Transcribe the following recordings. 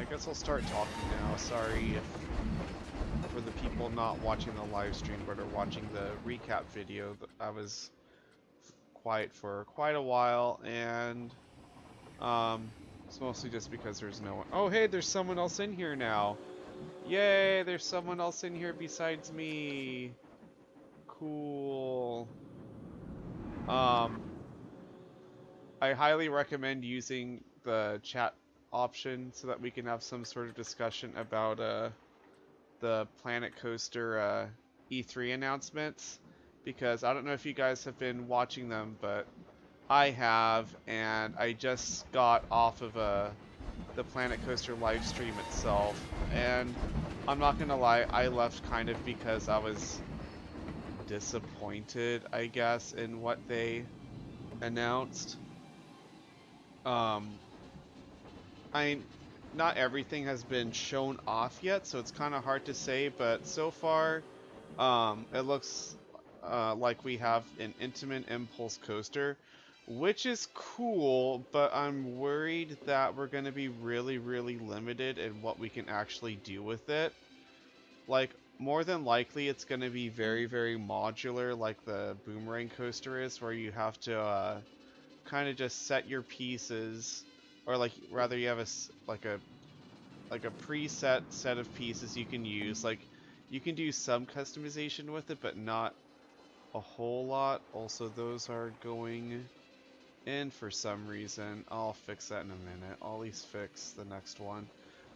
guess I'll start talking now. Sorry if, for the people not watching the live stream but are watching the recap video. I was quiet for quite a while, and it's mostly just because there's no one. Oh, hey, there's someone else in here now. Yay, there's someone else in here besides me. Cool. I highly recommend using the chat option so that we can have some sort of discussion about the Planet Coaster E3 announcements, because I don't know if you guys have been watching them, but I have, and I just got off of the Planet Coaster live stream itself, and I'm not gonna lie, I left kind of because I was disappointed, I guess, in what they announced. I not everything has been shown off yet, so it's kind of hard to say, but so far, it looks like we have an Intamin Impulse coaster, which is cool, but I'm worried that we're going to be really, really limited in what we can actually do with it. Like, more than likely, it's going to be very, very modular, like the Boomerang coaster is, where you have to kind of just set your pieces, or like rather you have like a preset set of pieces you can use. Like, you can do some customization with it, but not a whole lot. Also, those are going in for some reason. I'll fix that in a minute. I'll at least fix the next one.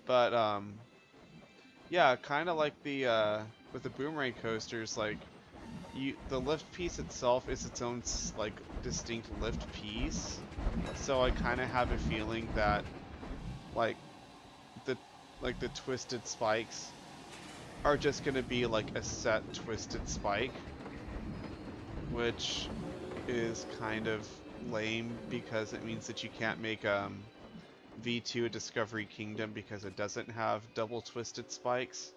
But yeah, kind of like the with the Boomerang coasters, like the lift piece itself is its own like distinct lift piece. So I kind of have a feeling that like the the twisted spikes are just gonna be like a set twisted spike, which is kind of lame because it means that you can't make V2 a Discovery Kingdom because it doesn't have double twisted spikes.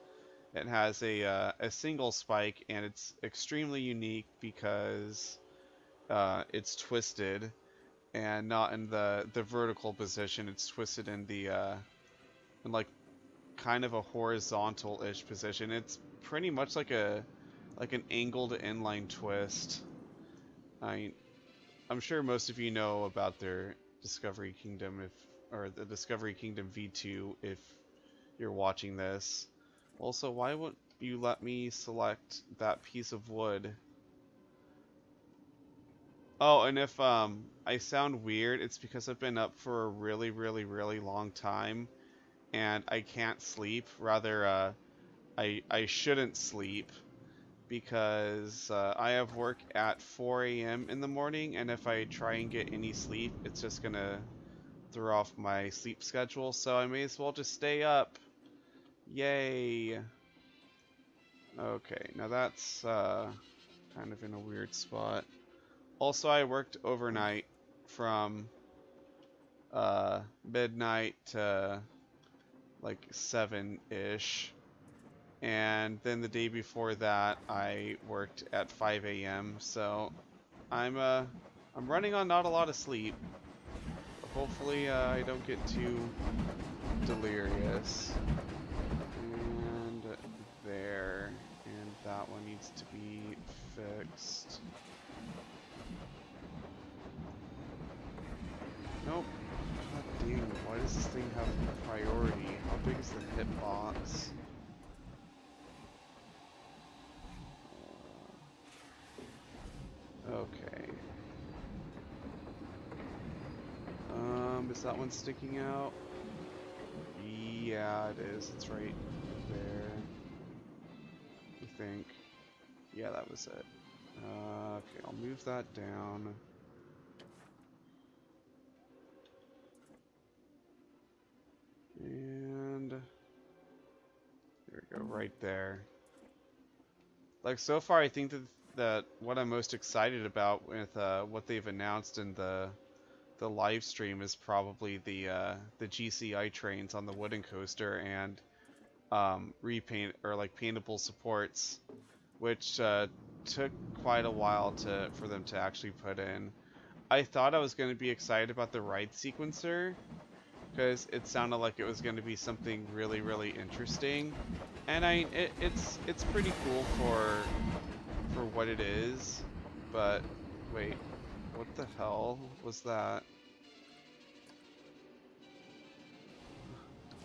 It has a single spike, and it's extremely unique because it's twisted and not in the vertical position. It's twisted in the in like kind of a horizontal-ish position. It's pretty much like an angled inline twist. I'm sure most of you know about their Discovery Kingdom or the Discovery Kingdom V2 if you're watching this. Also, why won't you let me select that piece of wood? Oh, and if I sound weird, it's because I've been up for a really, really, really long time, and I can't sleep. Rather, I shouldn't sleep because I have work at 4 a.m. in the morning, and if I try and get any sleep, it's just gonna throw off my sleep schedule. So I may as well just stay up. Yay! Okay, now that's kind of in a weird spot. Also, I worked overnight from midnight to like 7-ish. And then the day before that, I worked at 5 a.m. So I'm running on not a lot of sleep. Hopefully, I don't get too delirious. And there, and that one needs to be fixed. Nope. God dang, why does this thing have priority? How big is the hitbox? Okay. Is that one sticking out? Yeah, it is. It's right there. I think. Yeah, that was it. Okay, I'll move that down. And there we go, right there. Like, so far, I think that what I'm most excited about with what they've announced in the live stream is probably the GCI trains on the wooden coaster and repaint or like paintable supports, which took quite a while for them to actually put in. I thought I was going to be excited about the ride sequencer, because it sounded like it was going to be something really, really interesting. And it's pretty cool for what it is. But wait, what the hell was that?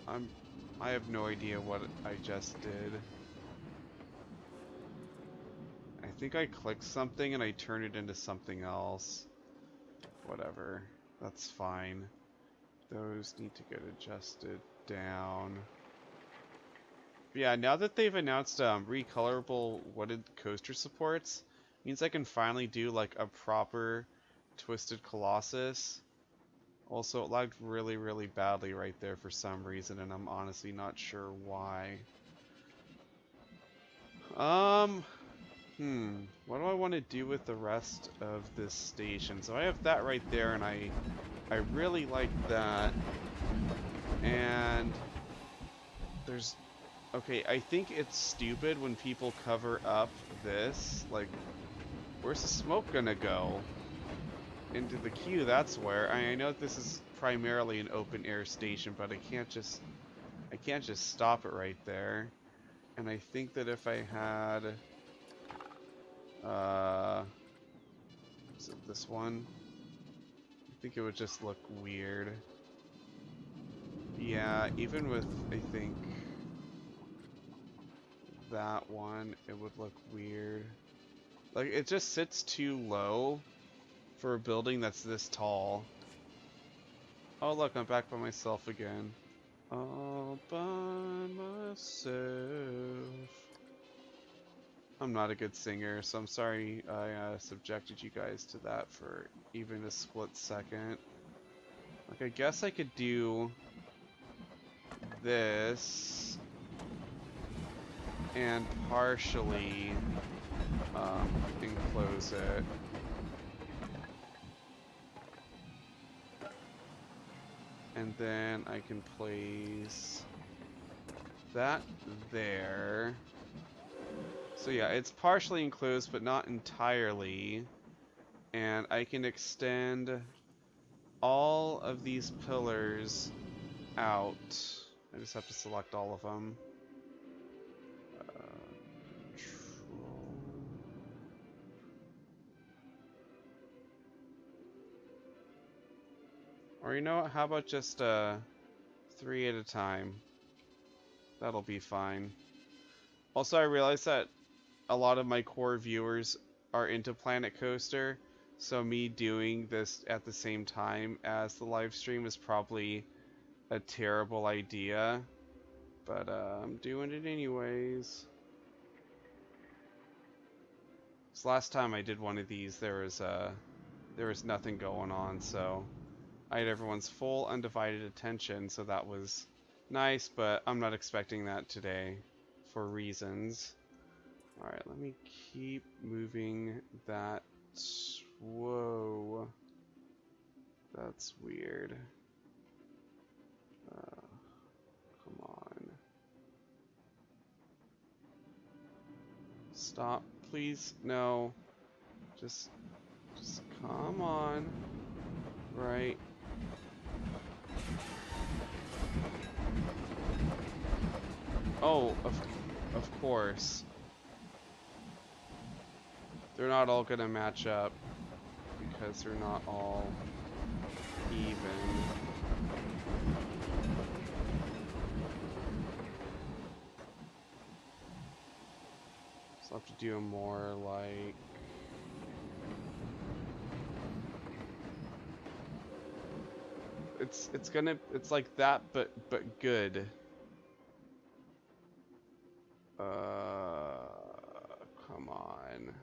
I have no idea what I just did. I think I clicked something and I turned it into something else. Whatever. That's fine. Those need to get adjusted down. But yeah, now that they've announced recolorable wooded coaster supports, means I can finally do like a proper Twisted Colossus. Also, it lagged really, really badly right there for some reason, and I'm honestly not sure why. Um, what do I want to do with the rest of this station? So I have that right there, and I really like that. And there's, okay, I think it's stupid when people cover up this. Like, where's the smoke gonna go? Into the queue, that's where. I know this is primarily an open air station, but I can't just stop it right there. And I think that if I had is it this one? I think it would just look weird. Yeah, even with I think that one, it would look weird. Like, it just sits too low for a building that's this tall. Oh look, I'm back by myself again. All by myself. I'm not a good singer, so I'm sorry I subjected you guys to that for even a split second. Like, I guess I could do this and partially enclose it. And then I can place that there. So yeah, it's partially enclosed, but not entirely. And I can extend all of these pillars out. I just have to select all of them. Control. Or you know what, how about just 3 at a time? That'll be fine. Also, I realized that a lot of my core viewers are into Planet Coaster, so me doing this at the same time as the live stream is probably a terrible idea, but I'm doing it anyways. So last time I did one of these, there was nothing going on, so I had everyone's full undivided attention, so that was nice, but I'm not expecting that today for reasons. Alright, let me keep moving that. Whoa. That's weird. Come on. Stop, please. No. Just come on. Right. Oh, of course. They're not all gonna match up because they're not all even. So I'll have to do a more like it's like that but good. Come on.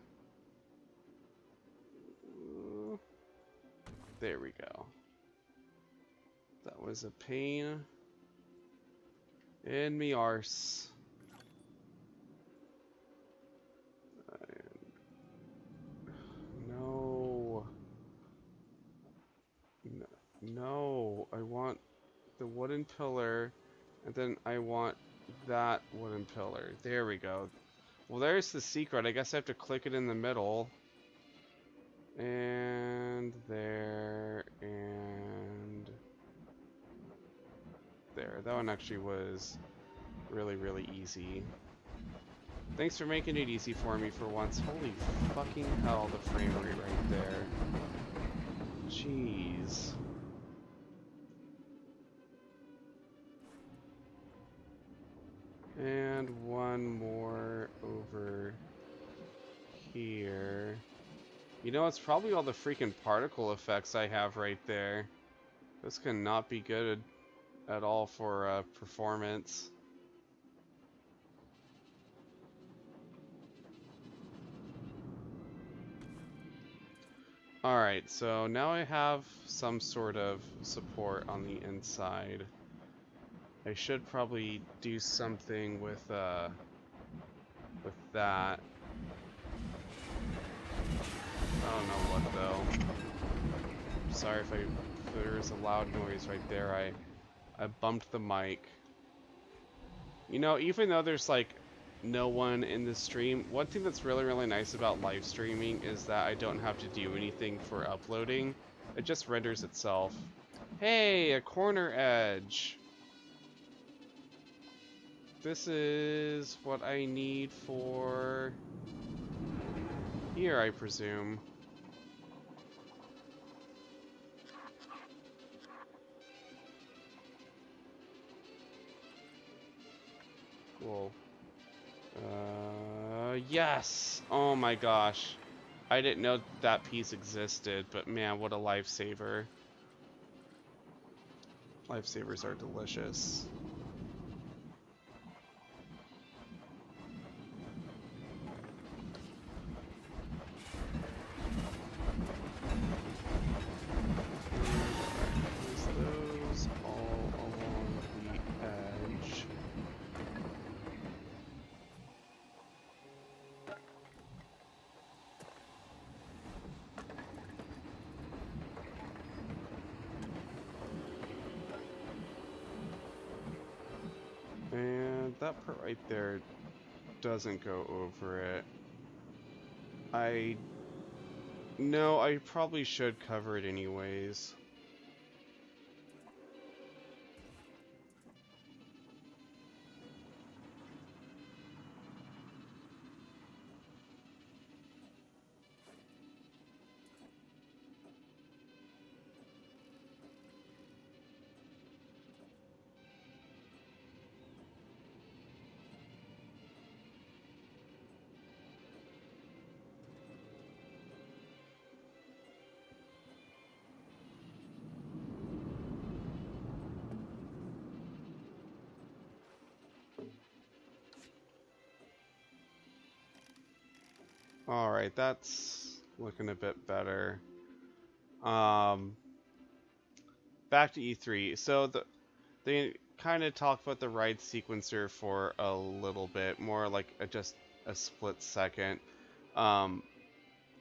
There we go. That was a pain in me arse. No. No, I want the wooden pillar, and then I want that wooden pillar. There we go. Well, there's the secret. I guess I have to click it in the middle. And there, and there. That one actually was really, really easy. Thanks for making it easy for me for once. Holy fucking hell, the frame rate right there. Jeez. And one more over here. You know, it's probably all the freaking particle effects I have right there. This cannot be good at all for performance. Alright, so now I have some sort of support on the inside. I should probably do something with that. I don't know what though. Sorry if there's a loud noise right there. I bumped the mic. You know, even though there's like no one in the stream, one thing that's really, really nice about live streaming is that I don't have to do anything for uploading. It just renders itself. Hey, a corner edge. This is what I need for here, I presume. Cool. Yes! Oh my gosh. I didn't know that piece existed, but man, what a lifesaver. Lifesavers are delicious. Those all along the edge. And that part right there doesn't go over it. No, I probably should cover it anyways. Alright, that's looking a bit better. Back to E3. So they kind of talked about the ride sequencer for a little bit, more like just a split second.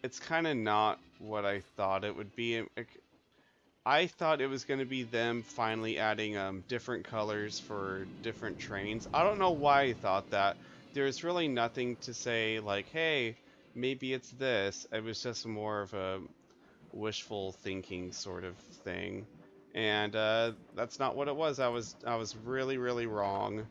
It's kind of not what I thought it would be. I thought it was going to be them finally adding different colors for different trains. I don't know why I thought that. There's really nothing to say like, hey, maybe it's this. It was just more of a wishful thinking sort of thing. And that's not what it was. I was really, really wrong.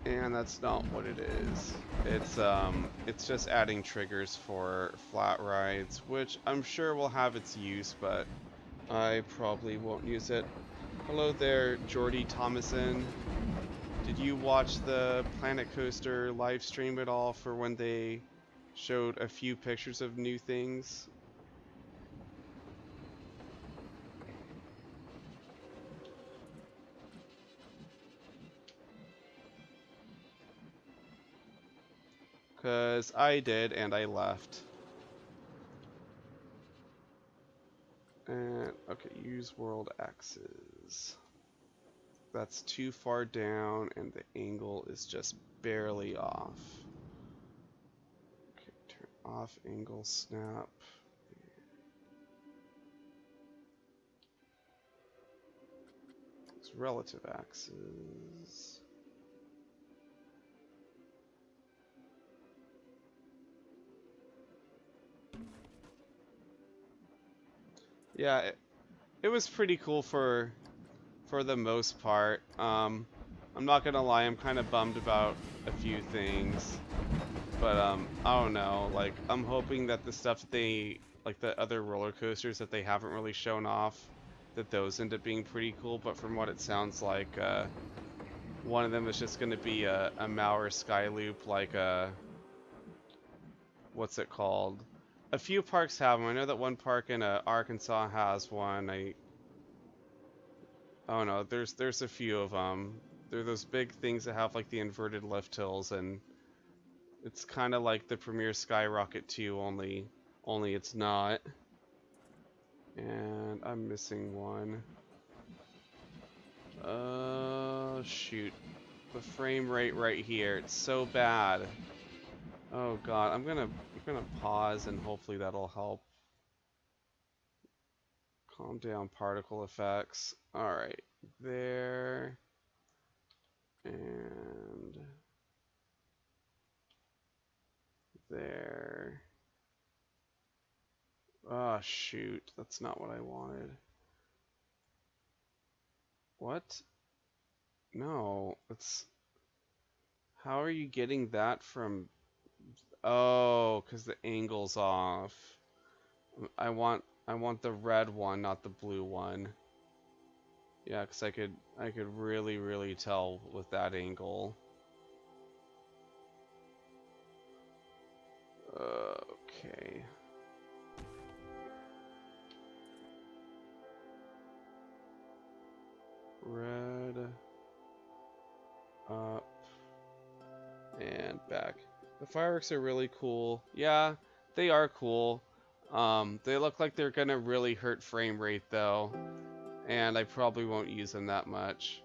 And that's not what it is. It's just adding triggers for flat rides, which I'm sure will have its use, but I probably won't use it. Hello there, Jordy Thomason. Did you watch the Planet Coaster live stream at all for when they showed a few pictures of new things? Because I did, and I left. And, okay, use world axes. That's too far down, and the angle is just barely off. Okay, turn off angle snap. It's relative axes. Yeah, it was pretty cool for for the most part. I'm not gonna lie, I'm kind of bummed about a few things, but I don't know. Like, I'm hoping that the stuff that they, like the other roller coasters that they haven't really shown off, that those end up being pretty cool. But from what it sounds like, one of them is just gonna be a Mauer Sky Loop, like what's it called? A few parks have them. I know that one park in Arkansas has one. I don't know. There's a few of them. They're those big things that have like the inverted lift hills, and it's kind of like the Premier Skyrocket 2, only it's not. And I'm missing one. Shoot. The frame rate right here. It's so bad. Oh god, I'm gonna pause and hopefully that'll help. Calm down, particle effects. Alright, there. And there. Oh shoot, that's not what I wanted. What? No, it's... How are you getting that from... Oh, because the angle's off. I want the red one, not the blue one. Yeah, because I could really tell with that angle. Okay. Red, up, and back. The fireworks are really cool. Yeah, they are cool. They look like they're gonna really hurt frame rate though, and I probably won't use them that much.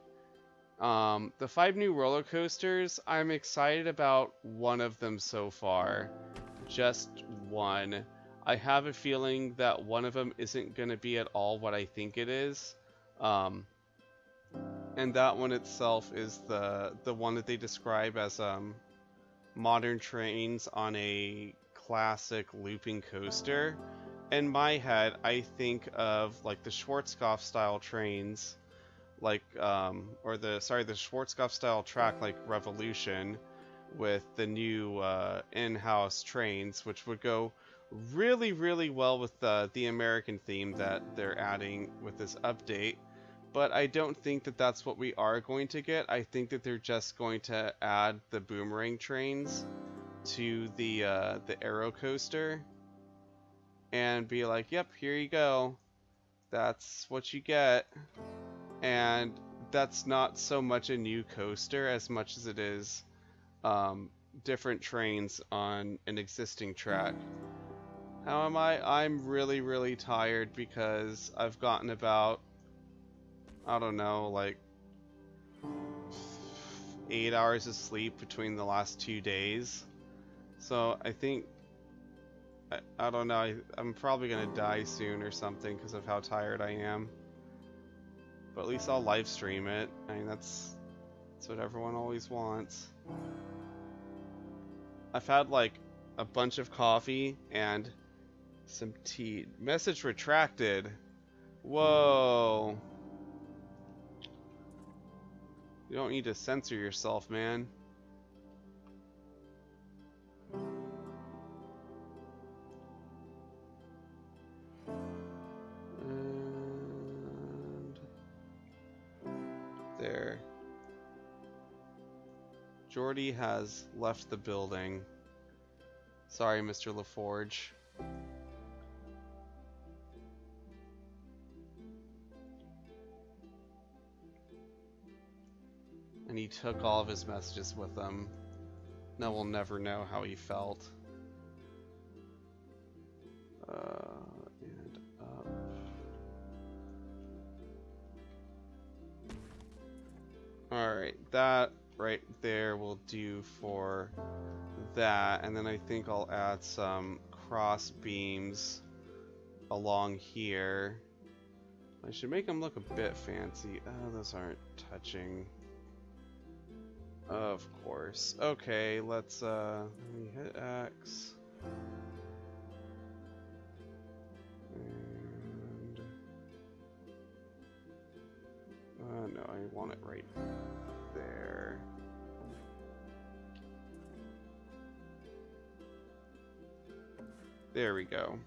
The 5 new roller coasters, I'm excited about one of them so far. Just one. I have a feeling that one of them isn't gonna be at all what I think it is. And that one itself is the one that they describe as modern trains on a classic looping coaster. In my head, I think of like the Schwarzkopf style trains, like or the Schwarzkopf style track like Revolution, with the new in-house trains, which would go really well with the American theme that they're adding with this update. But I don't think that that's what we are going to get. I think that they're just going to add the boomerang trains to the Aero Coaster and be like, yep, here you go. That's what you get. And that's not so much a new coaster as much as it is different trains on an existing track. How am I? I'm really tired because I've gotten about, I don't know, like 8 hours of sleep between the last 2 days. So I think, I don't know, I'm probably gonna die soon or something because of how tired I am. But at least I'll live stream it. I mean, that's what everyone always wants. I've had like a bunch of coffee and some tea. Message retracted. Whoa. You don't need to censor yourself, man. And there. Jordy has left the building. Sorry, Mr. LaForge. And he took all of his messages with him. Now we'll never know how he felt. And up. Alright, that right there will do for that. And then I think I'll add some cross beams along here. I should make them look a bit fancy. Oh, those aren't touching. Of course. Okay, let's let me hit X. And no, I want it right there. There we go.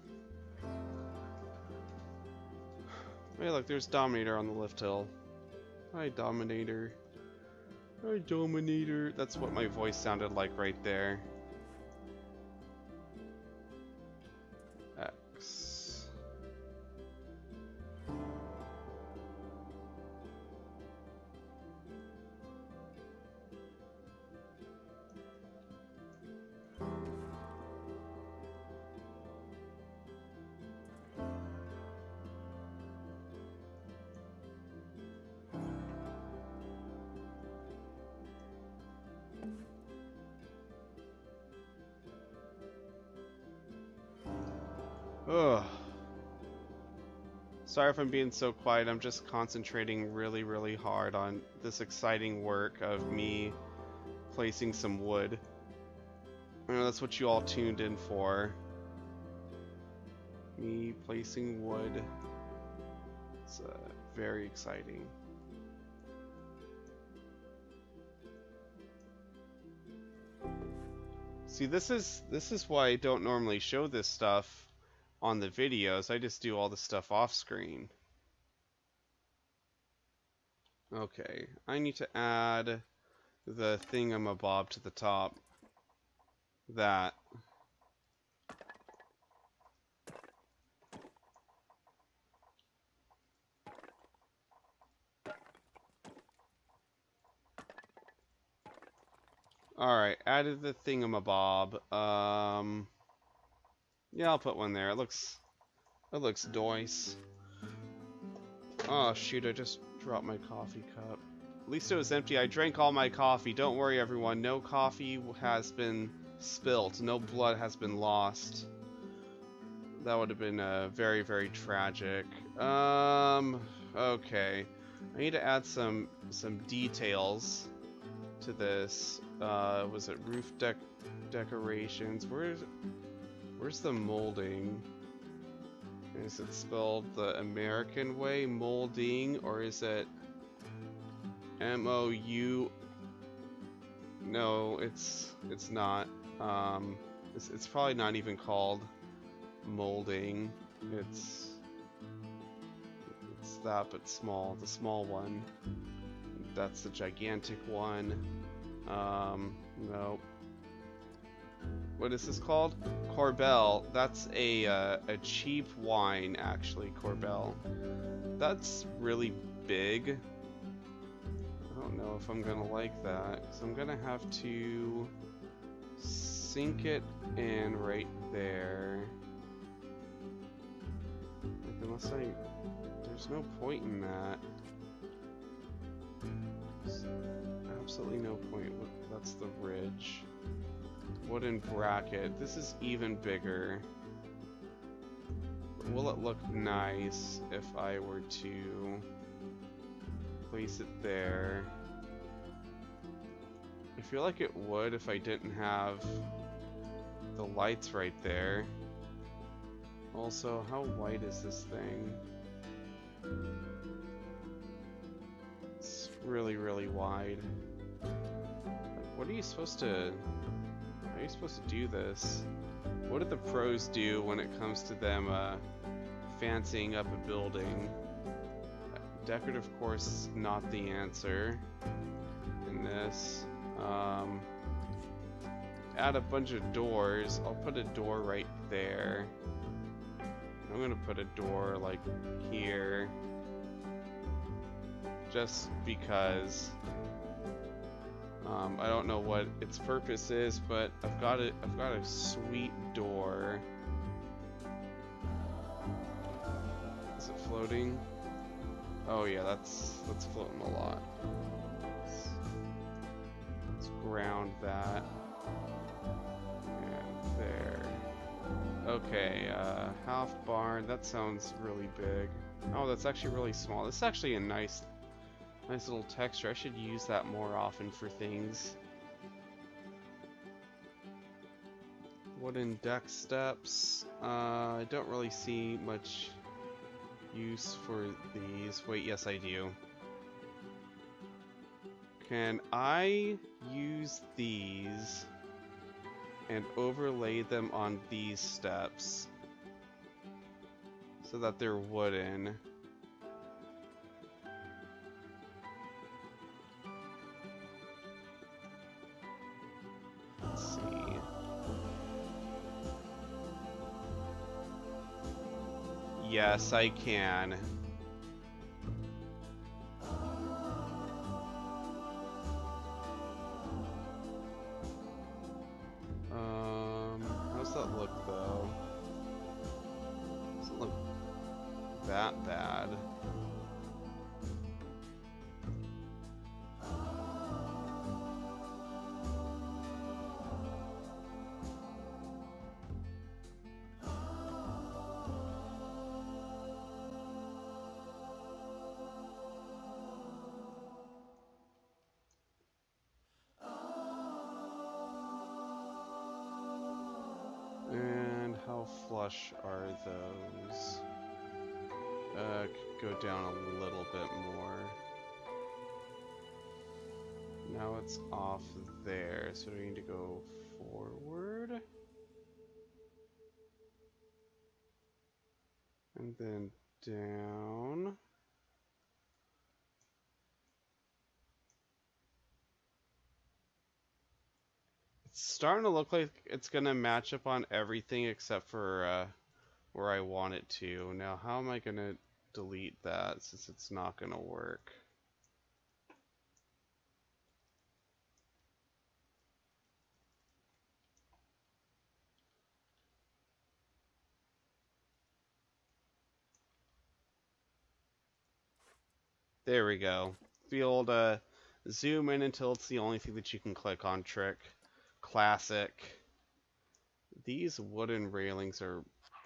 Hey, look, there's Dominator on the lift hill. Hi, Dominator. Hi, Dominator. That's what my voice sounded like right there. X. Ugh. Sorry if I'm being so quiet, I'm just concentrating really, really hard on this exciting work of me placing some wood. I know that's what you all tuned in for. Me placing wood. It's very exciting. See, this is why I don't normally show this stuff on the videos. I just do all the stuff off screen. Okay, I need to add the thingamabob to the top. That. Alright, added the thingamabob. Yeah, I'll put one there. It looks nice. Oh shoot, I just dropped my coffee cup. At least it was empty. I drank all my coffee. Don't worry everyone, no coffee has been spilt. No blood has been lost. That would have been very, very tragic. Okay. I need to add some details to this. Was it roof decorations? Where's the molding? Is it spelled the American way, molding, or is it M-O-U? No, it's not. It's probably not even called molding. It's that, but small. The small one. That's the gigantic one. Nope. What is this called? Corbel. That's a cheap wine, actually. Corbel. That's really big. I don't know if I'm gonna like that, so I'm gonna have to sink it in right there. Like, unless there's no point in that. There's absolutely no point. That's the ridge. Wooden bracket. This is even bigger. Will it look nice if I were to place it there? I feel like it would if I didn't have the lights right there. Also, how wide is this thing? It's really, really wide. Like, what are you supposed to... How are you supposed to do this? What do the pros do when it comes to them fancying up a building? Decorative course is not the answer in this. Add a bunch of doors. I'll put a door right there. I'm gonna put a door like here, just because. I don't know what its purpose is, but I've got a sweet door. Is it floating? Oh yeah, that's floating a lot. Let's ground that. And there. Okay, half barn. That sounds really big. Oh, that's actually really small. This is actually a nice little texture. I should use that more often for things. Wooden deck steps. I don't really see much use for these. Wait, yes I do. Can I use these and overlay them on these steps so that they're wooden? Let's see. Yes, I can. How's that look though? Doesn't look that bad. And how flush are those? Could go down a little bit more. Now it's off there, so we need to go forward. And then down. It's starting to look like it's gonna match up on everything except for where I want it to. Now, how am I gonna delete that since it's not gonna work? There we go. The old zoom in until it's the only thing that you can click on trick. Classic. These wooden railings are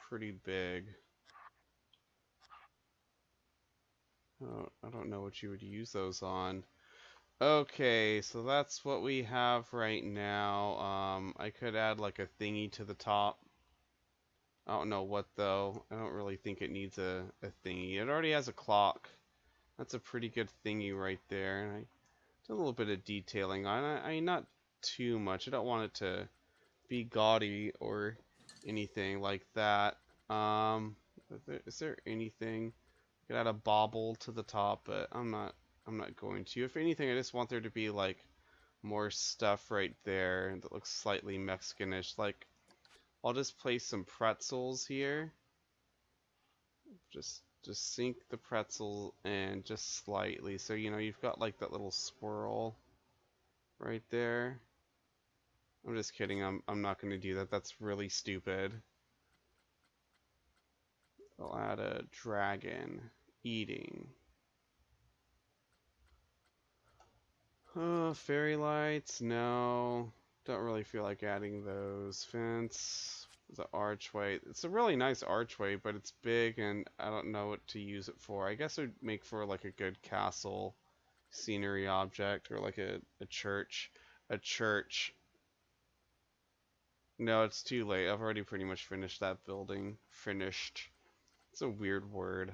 pretty big. Oh, I don't know what you would use those on. Okay, so that's what we have right now. I could add like a thingy to the top. I don't know what though. I don't really think it needs a thingy. It already has a clock. That's a pretty good thingy right there. And I did a little bit of detailing on it. I mean, not too much. I don't want it to be gaudy or anything like that. Is there anything? I could add a bobble to the top, but I'm not going to. If anything, I just want there to be like more stuff right there that looks slightly Mexicanish. Like, I'll just place some pretzels here. Just sink the pretzel in just slightly, so you know you've got like that little swirl right there. I'm just kidding. I'm not going to do that. That's really stupid. I'll add a dragon eating. Fairy lights? No. Don't really feel like adding those. Fence. The archway. It's a really nice archway, but it's big and I don't know what to use it for. I guess it would make for like a good castle scenery object or like a church. A church. No, it's too late. I've already pretty much finished that building. Finished. It's a weird word.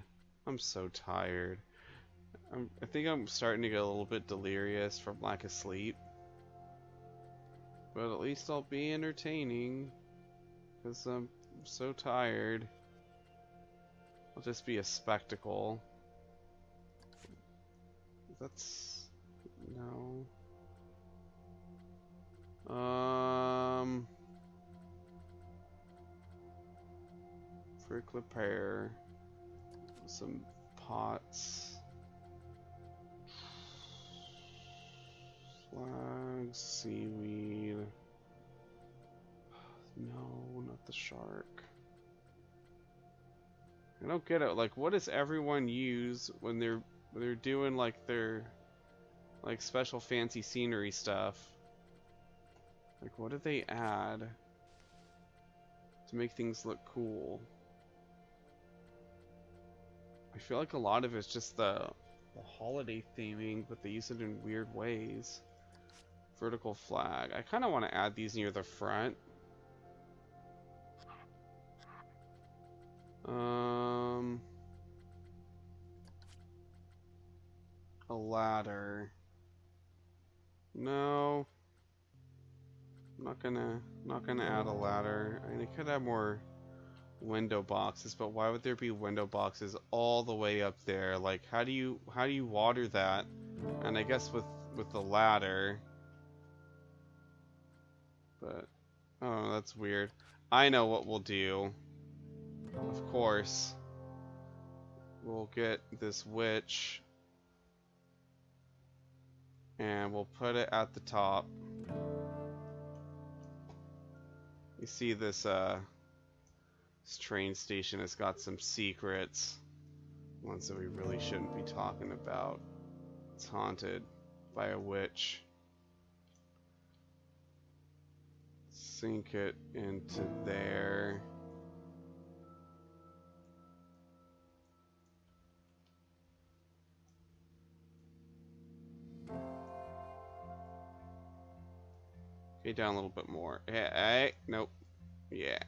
I'm so tired. I think I'm starting to get a little bit delirious from lack of sleep. But at least I'll be entertaining. Because I'm so tired. I'll just be a spectacle. That's... no. Prickly pear. Some pots. Flags, seaweed. No, not the shark. I don't get it. Like, what does everyone use when they're doing like their like special fancy scenery stuff? Like, what do they add to make things look cool? I feel like a lot of it's just the holiday theming, but they use it in weird ways. Vertical flag. I kind of want to add these near the front. A ladder. No. Not gonna add a ladder. I mean, I could have more window boxes, but why would there be window boxes all the way up there? Like, how do you water that? And I guess with the ladder, but oh, that's weird. I know what we'll do. Of course, we'll get this witch and we'll put it at the top. You see this train station has got some secrets, ones that we really shouldn't be talking about. It's haunted by a witch. Sink it into there. Okay, down a little bit more. Hey, nope. Yeah.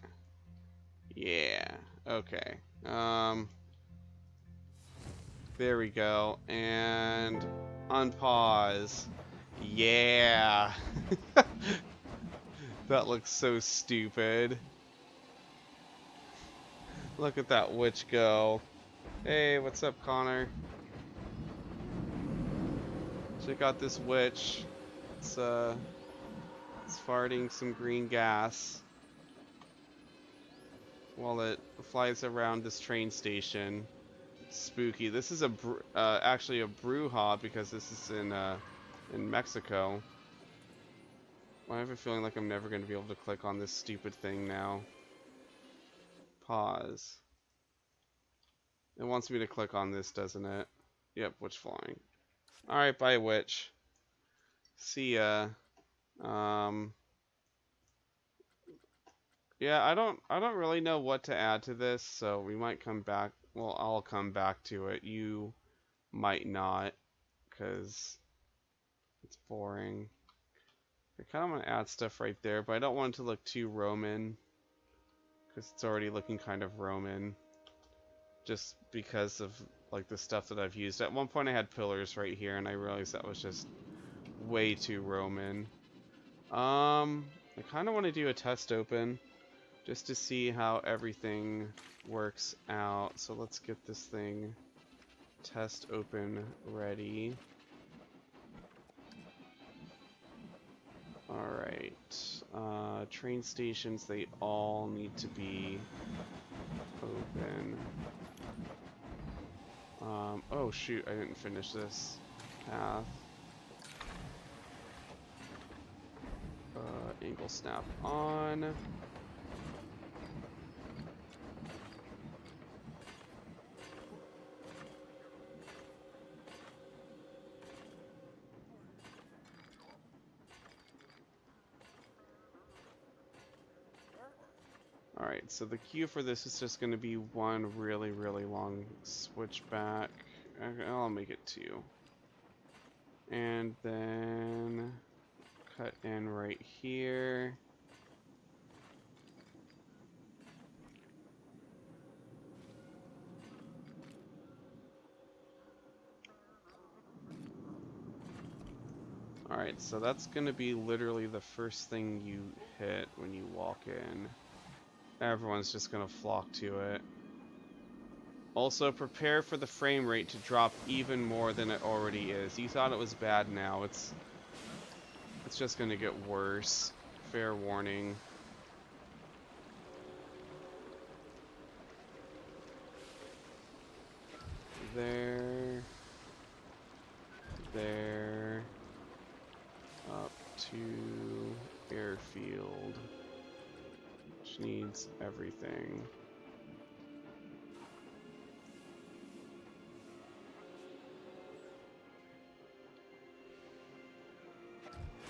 Yeah. Okay. There we go. And unpause. Yeah. That looks so stupid. Look at that witch go. Hey, what's up, Connor? Check out this witch. It's farting some green gas while it flies around this train station. It's spooky. This is actually a brouhaha because this is in Mexico. I have a feeling like I'm never going to be able to click on this stupid thing now. Pause. It wants me to click on this, doesn't it? Yep, witch flying. Alright, bye, witch. See ya. Yeah, I don't really know what to add to this, so we might come back. Well, I'll come back to it. You might not, because it's boring. I kind of want to add stuff right there, but I don't want it to look too Roman, because it's already looking kind of Roman, just because of like the stuff that I've used. At one point I had pillars right here, and I realized that was just way too Roman. I kind of want to do a test open, just to see how everything works out. So let's get this thing test open ready. Alright, train stations, they all need to be open. Oh shoot, I didn't finish this path. Angle snap on. Alright, so the cue for this is just going to be one really, really long switchback. I'll make it two. And then cut in right here. Alright, so that's going to be literally the first thing you hit when you walk in. Everyone's just going to flock to it. Also, prepare for the frame rate to drop even more than it already is. You thought it was bad now. It's just going to get worse. Fair warning. There. There. Up to airfield. Which needs everything.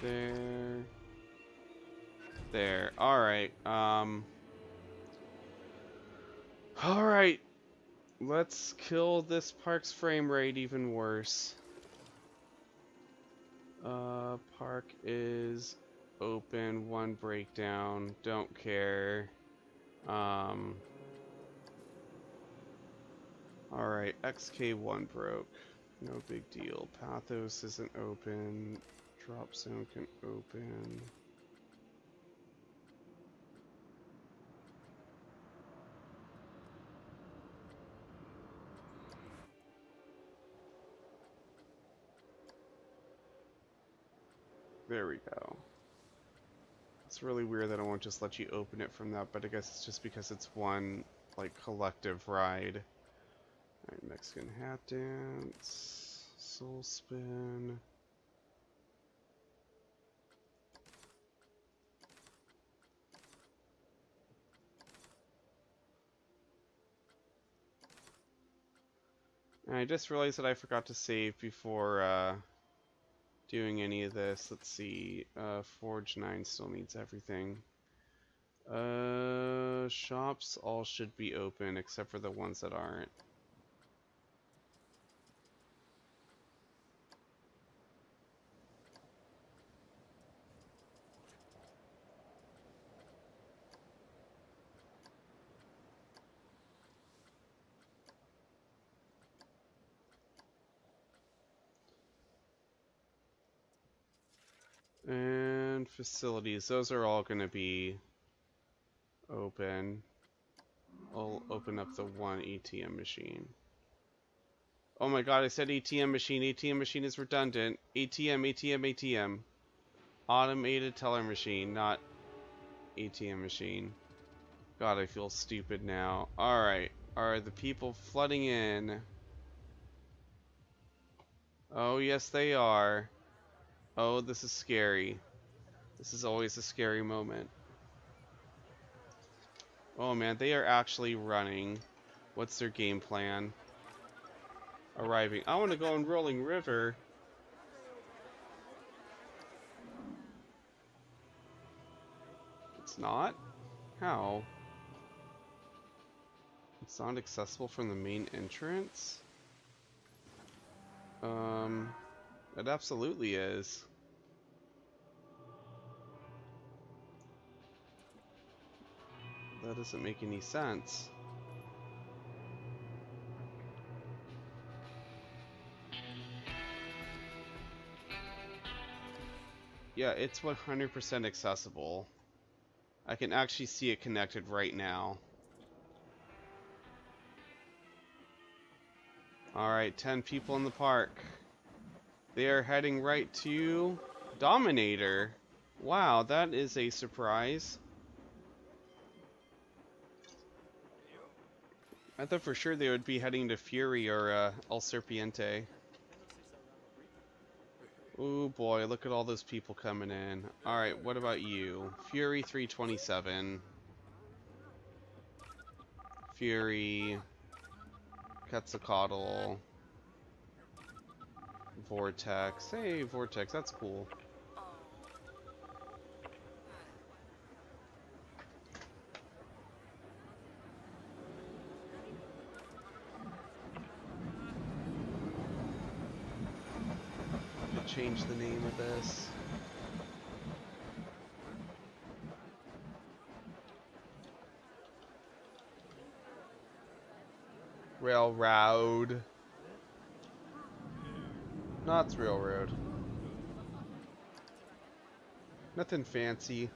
There. There. Alright. Alright. Let's kill this park's frame rate even worse. Park is open, one breakdown, don't care. Alright, XK1 broke. No big deal. Pathos isn't open. Drop zone can open. There we go. It's really weird that I won't just let you open it from that, but I guess it's just because it's one, like, collective ride. Alright, Mexican Hat Dance, Soul Spin. And I just realized that I forgot to save before doing any of this. Let's see. Forge 9 still needs everything. Shops all should be open except for the ones that aren't. And facilities, those are all going to be open. I'll open up the one ATM machine. Oh my god, I said ATM machine. ATM machine is redundant. ATM, ATM, ATM. Automated teller machine, not ATM machine. God, I feel stupid now. Alright, are the people flooding in? Oh, yes they are. Oh, this is scary. This is always a scary moment. Oh man, they are actually running. What's their game plan? Arriving. I want to go on Rolling River. It's not? How? It's not accessible from the main entrance? It absolutely is. That doesn't make any sense. Yeah, it's 100% accessible. I can actually see it connected right now. Alright, 10 people in the park. They are heading right to Dominator. Wow, that is a surprise. I thought for sure they would be heading to Fury or El Serpiente. Oh boy, look at all those people coming in. Alright, what about you? Fury 327. Fury. Quetzalcoatl. Vortex. Hey, Vortex, that's cool. Change the name of this. Railroad. No, it's railroad. Nothing fancy.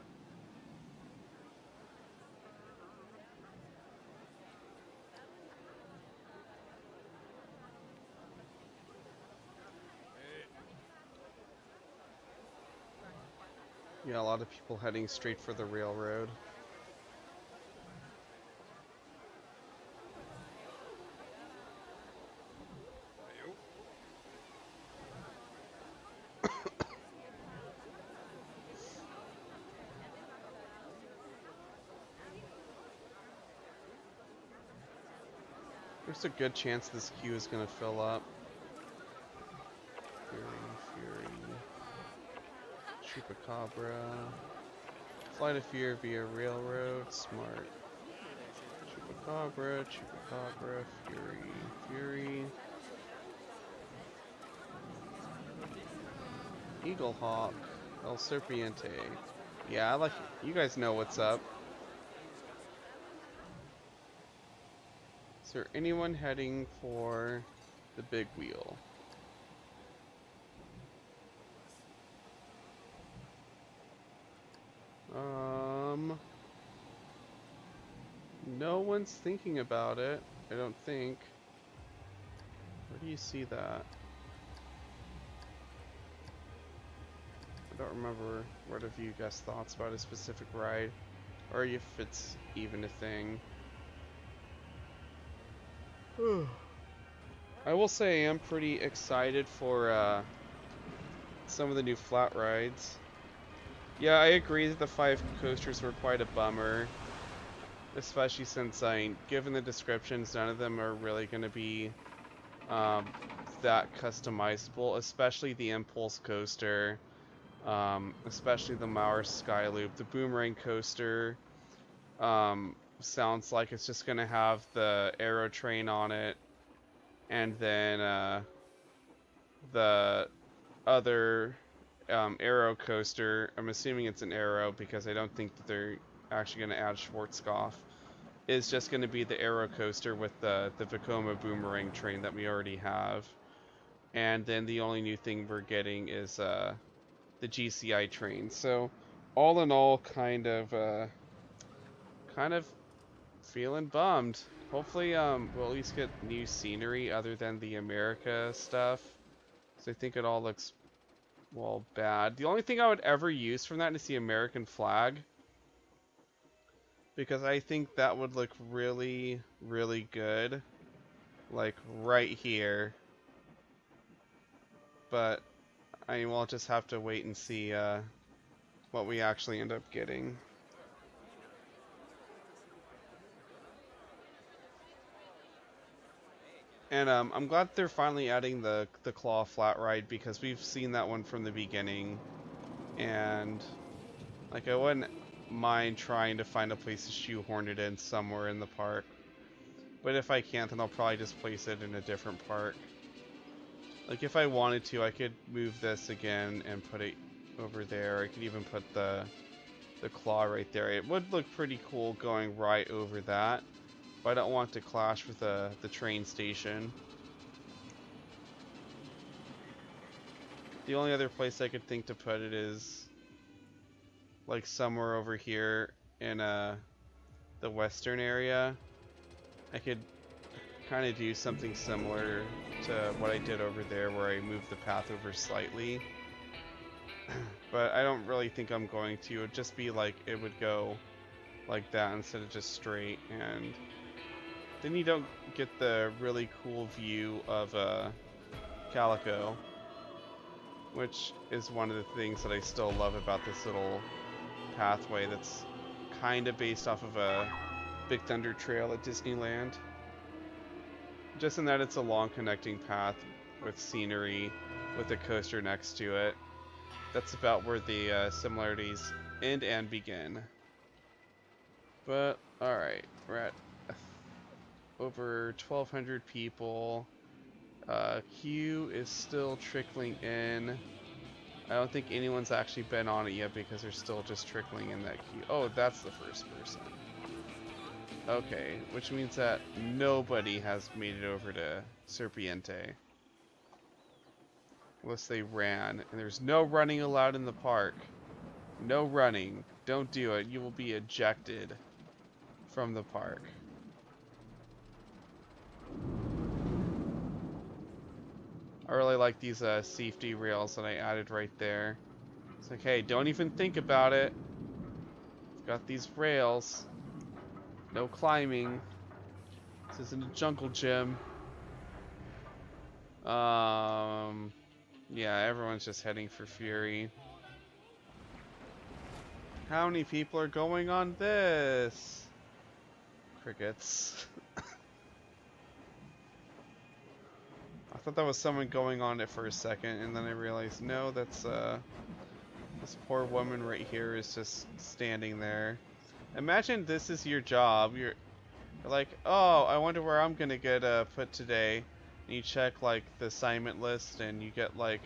Yeah, a lot of people heading straight for the railroad. There's a good chance this queue is going to fill up. Fury. Chupacabra. Flight of Fear via railroad. Smart. Chupacabra, Chupacabra, Fury. Eaglehawk. El Serpiente. Yeah, I like it. You guys know what's up. Is there anyone heading for the big wheel? No one's thinking about it, I don't think. Where do you see that? I don't remember what have you guys thoughts about a specific ride, or if it's even a thing. I will say I'm pretty excited for some of the new flat rides. Yeah, I agree that the 5 coasters were quite a bummer, especially since given the descriptions, none of them are really going to be um, that customizable, especially the Impulse coaster, especially the Mauer Skyloop. The Boomerang coaster sounds like it's just going to have the Aero Train on it, and then the other Aero coaster, I'm assuming it's an Aero because I don't think that they're actually going to add Schwarzkopf, is just going to be the Aero coaster with the Vekoma Boomerang train that we already have. And then the only new thing we're getting is the GCI train. So all in all, kind of feeling bummed. Hopefully we'll at least get new scenery other than the America stuff. So I think it all looks, well, bad. The only thing I would ever use from that is the American flag, because I think that would look really, really good, like right here. But I mean, we'll just have to wait and see what we actually end up getting. And I'm glad they're finally adding the claw flat ride, because we've seen that one from the beginning, and like I wouldn't mind trying to find a place to shoehorn it in somewhere in the park. But if I can't, then I'll probably just place it in a different park. Like if I wanted to, I could move this again and put it over there. I could even put the claw right there. It would look pretty cool going right over that, but I don't want to clash with the train station. The only other place I could think to put it is like somewhere over here in the western area. I could kind of do something similar to what I did over there, where I moved the path over slightly. But I don't really think I'm going to. It would just be like it would go like that instead of just straight, and then you don't get the really cool view of Calico, which is one of the things that I still love about this little pathway that's kind of based off of a Big Thunder Trail at Disneyland. Just in that it's a long connecting path with scenery, with a coaster next to it. That's about where the similarities end and begin. But, alright, we're at over 1,200 people. Queue is still trickling in. I don't think anyone's actually been on it yet because they're still just trickling in that queue. Oh, that's the first person. Okay, which means that nobody has made it over to Serpiente. Unless they ran. And there's no running allowed in the park. No running. Don't do it. You will be ejected from the park. I really like these safety rails that I added right there. It's like, hey, don't even think about it. Got these rails. No climbing. This isn't a jungle gym. Yeah, everyone's just heading for Fury. How many people are going on this? Crickets. I thought that was someone going on it for a second, and then I realized, no, that's this poor woman right here is just standing there. Imagine this is your job. You're like, oh, I wonder where I'm gonna get put today. And you check like the assignment list, and you get like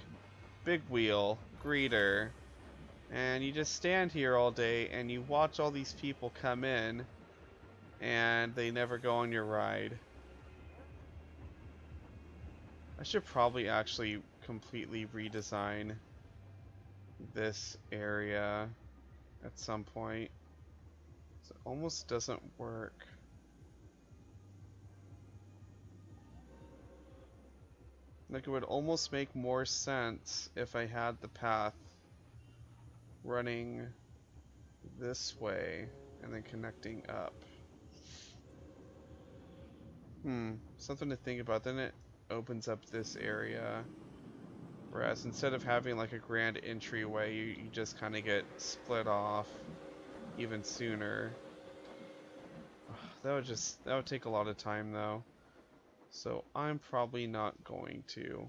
big wheel, greeter, and you just stand here all day and you watch all these people come in, and they never go on your ride. I should probably actually completely redesign this area. at some point. So it almost doesn't work. Like, it would almost make more sense if I had the path running this way and then connecting up. Something to think about. Then it opens up this area. Whereas instead of having like a grand entryway, you just kind of get split off even sooner. That would take a lot of time though. So I'm probably not going to.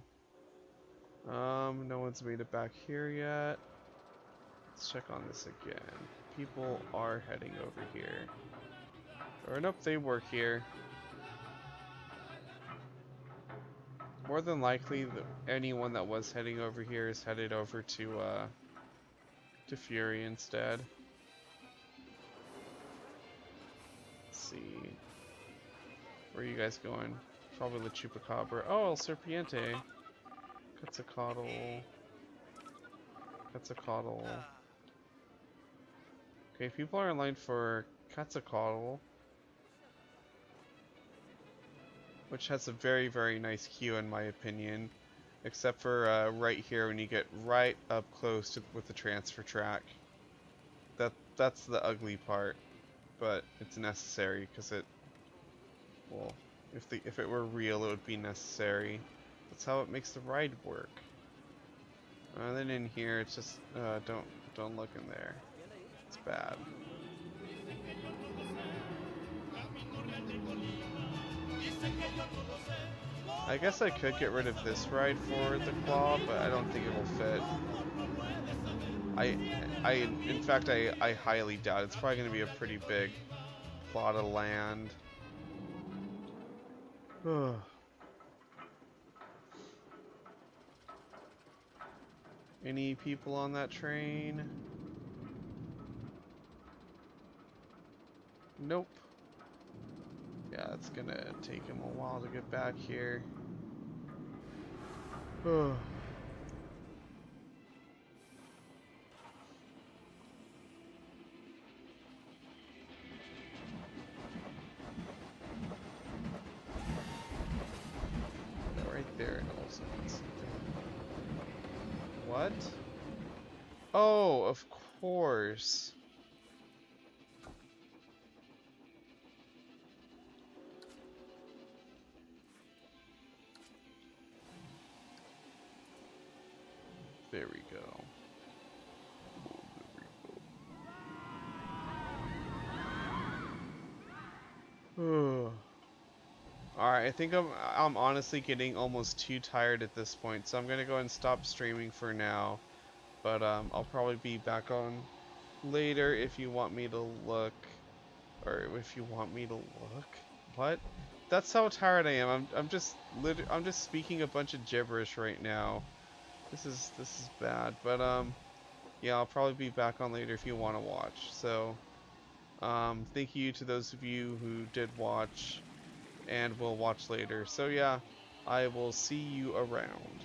No one's made it back here yet. Let's check on this again. People are heading over here. Or nope, they were here. More than likely, anyone that was heading over here is headed over to Fury instead. Let's see. Where are you guys going? Probably the Chupacabra. Oh, El Serpiente. Quetzalcoatl. Quetzalcoatl. Okay, people are in line for Quetzalcoatl, which has a very, very nice queue in my opinion. Except for right here when you get right up close with the transfer track. That's the ugly part, but it's necessary because well, if it were real, it would be necessary. That's how it makes the ride work. Then in here, it's just don't look in there. It's bad. I guess I could get rid of this ride for the claw, but I don't think it will fit. In fact, I highly doubt it's probably going to be a pretty big plot of land. Any people on that train? Nope. Yeah, it's gonna take him a while to get back here. Right there, and also what? Oh, of course. There we go. Alright, I think I'm honestly getting almost too tired at this point, so I'm gonna go ahead and stop streaming for now. But I'll probably be back on later if you want me to look. Or if you want me to look. What? That's how tired I am. I'm just speaking a bunch of gibberish right now. This is bad. But yeah, I'll probably be back on later if you want to watch. So thank you to those of you who did watch and will watch later. So yeah, I will see you around.